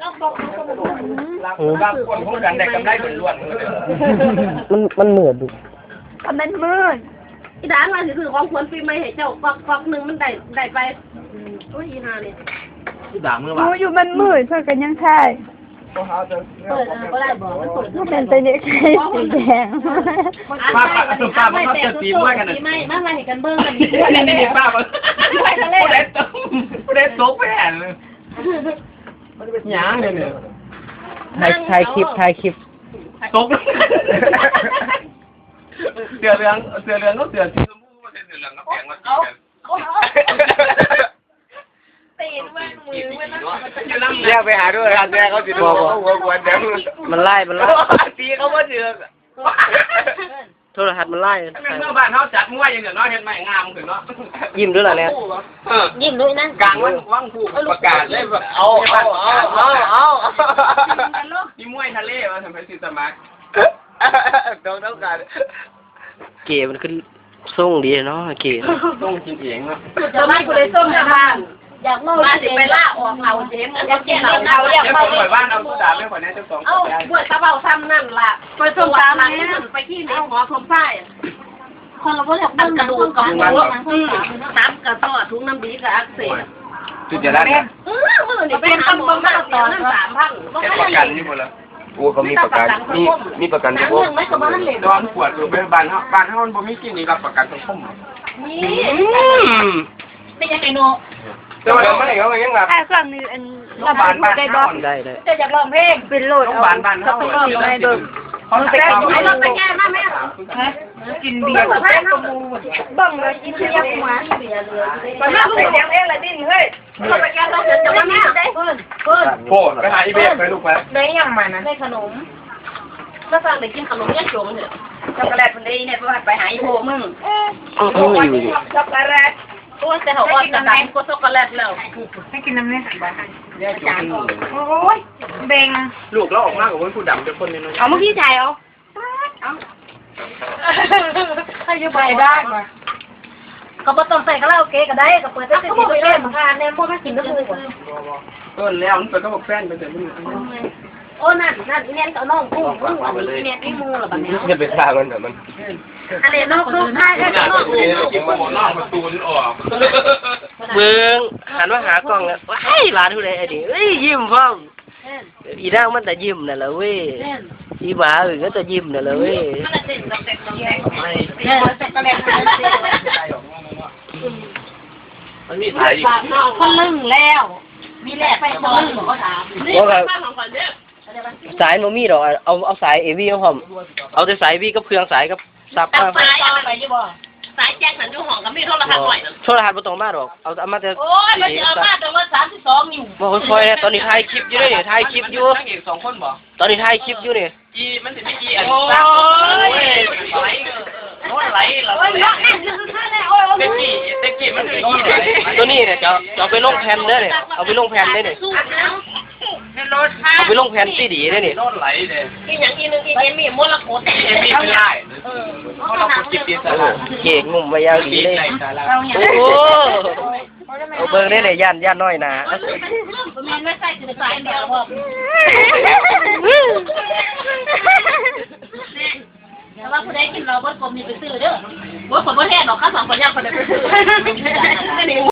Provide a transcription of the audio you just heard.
บางคนพูดกันได้กำไรล้วนมันเหมือนดู มันมืดอีด้านว่าถือของควรปีใหม่ให้เจ้าฟอกหนึ่งมันได้ไปโอ้ยอีนาเนี่ย ที่ด่ามือ ห ว่า นูอยู่มันมืดเพื่อกันยังถ่าย เปิดก็ได้บอกมันเปิด มันเป็นตัวเด็กสีแดง ป้ามันเขาจะตีมวยกันเลย ไม่มาเห็นกันเบิ้งกัน นี่ป้าผู้ใดตกแผ่นเลยหยางเลยเนี่ย ถ่ายคลิป ตกเสือเหลืองก็เสือสีชมพูมาเสือเหลืองก็แข็งมาตีกันเรียกไปหาด้วยกันแม่เขาจิตบอกหัวกวนเดี๋ยว มันไล่ ตีเขาว่าเจือ โทรทัศน์มันไล่ เมื่อบ้านเขาจัดมวยอย่างเดียวเนาะเห็นไหมงามขึ้นเนาะ ยิ้มด้วยล่ะเนี่ย ยิ้มด้วยนะ กลางว่างผูกประกาศเลยแบบเอานี่มวยทะเลมาทำให้สิสมัครต้องการ เก๋มันขึ้นส่งดีเนาะเก๋ ต้องกินเองเนาะ จะไม่กูเลยส้มทางอยากเมาสิไปล่าออกเราเจ๊มอยากกินเราอยาก เจ้า เมา ของหมู่บ้านเอาผู้ด่าไม่ขอแน่เจ้าของ เอ้าบวชตะเบาซ้ำนั่นล่ะไปส้มตามนี่ไปที่ไหนหมอสมไส้คนเราก็อยากตั้งกระดูกกับหัวตับกระต่อทุกน้ำดีกับอักเสบ จุดจะได้ มือนี่เป็นคำบังคับต่อน้ำ3,000 แค่ประกันนี่หมดแล้ว โอ้เขามีประกันมีประกัน หนัง พวก เรื่องไม่กับบ้านเลย ตอนปวดอยู่บ้านเขาบ่มีกินนี่รับประกันสังคม นี่เป็นยังไงโน แต่ว่าไม่เขายังแบบ ไอ้ฝั่งนี้อัน บ้าน ได้บอก ได้ จะอยากร้องเพลง เป็นโหลด บ้าน ก็ เขา ไปลองในโดน เขาแต่เขา ไอ้รถตะแกรงมาแม่ กินเบียร์บังเลยกินเบียร์หัวมันน่าเป็นยังเองละดินเฮ้ย รถตะแกรงเราจะมาแม่ได้เพิ่น โคตรไปหาอีเบสไปลูกไป ได้ยังมานะ ได้ขนมแล้วฟังได้กินขนมยัดจงเถอะช็อกโกแลตคนนี้เนี่ยไปหาอีโพมึง อยู่ ช็อกโกแลต ตัวแต่เขาอ่อนกระดังก็ช็อกโกแลตแล้ว ให้กินน้ำเนี่ย แย่จุก โอ้ยเบง ลูกเราออกมากับผู้ดำเป็นคนนึง เอาเมื่อกี้ใจเอาให้ยูไปได้มา ก็บ่ต้องใส่กระเหล้าเก๊ก็ได้ก็เปิดได้สิไปเล่นมาแน่พวกมันกินก็คือ ต้นแล้วมันเป็นก็บอกแฟนไปเถอะมึง โอ้นั่นอีแนนกับน้องกุ้งอีแนนอีมูล่ะบัดนี้ จะเป็นทางมันแต่มัน อันนี้น้องกุ้งใช่แค่น้องกุ้ง กินมันนอกประตูนี่ออก เมืองหันมาหากล้องแล้วว้ายร้านทุเรศไอ้ดิเอ้ยยิ้มพ่อมอีร่างมันแต่ยิ้มน่ะแหละเว้ยอีหมาอื่นก็จะยิ้มน่ะแหละเว้ย มันจะเต้นกับเต้นกับแกง ไม่ ช็อกโกแลต มันมีสายอีก คนลึงแล้วมีแหละไปคนลึงก็ถามนี่ข้างของก่อนเด้อ สายโนมีดอกเอาสายเอวีมาพร้อมเอาแต่สายวีกับเครื่องสายกับซับ ตั มา บสายอะไรอยู่บ่สายแจ็คนั่นอยู่ห้องก็มีโทรทัศน์หน่อยนึง โทรทัศน์บ่ต้องมาดอกเอามาแต่ โอ้ยมันจะเอามาแต่ว่า32นิ้ว บ่ค่อยๆตอนนี้ถ่ายคลิปอยู่นี่ถ่ายคลิปอยู่ ทั้งอีก2คนบ่ ตอนนี้ถ่ายคลิปอยู่นี่ อีมันสิไม่อีอันซักไหลโน้ตไหลเรา โอ้ยน้องแอนคือท่าได้โอ้ย เต็กกี้มันคืออีไหล ตัวนี้เนี่ยจะเอาไปลงแผ่นเด้อเนี่ยเอาไปลงแผ่นได้เนี่ย สู้แล้ว เอาไปลงแผ่นซีดีได้เนี่ย โน้ตไหลเด้ อีหยังอีนึงอีเอ็มมีมลกด เอ็มบีไม่ได้เพราะเรากดจิบดีสาระ เก่งงุ่มมายาวดีเลย โอ้โหเอาเบิ่งได้เลยย่านน้อยนะ มันไม่ใส่ถึงสายเดียวพอแต่ว่าผู้ใดกินเราบ่กลมมีไปซื้อเด้อบ่คนบ่แท้ดอกข้า2คนยังคนได้ไปซื้อ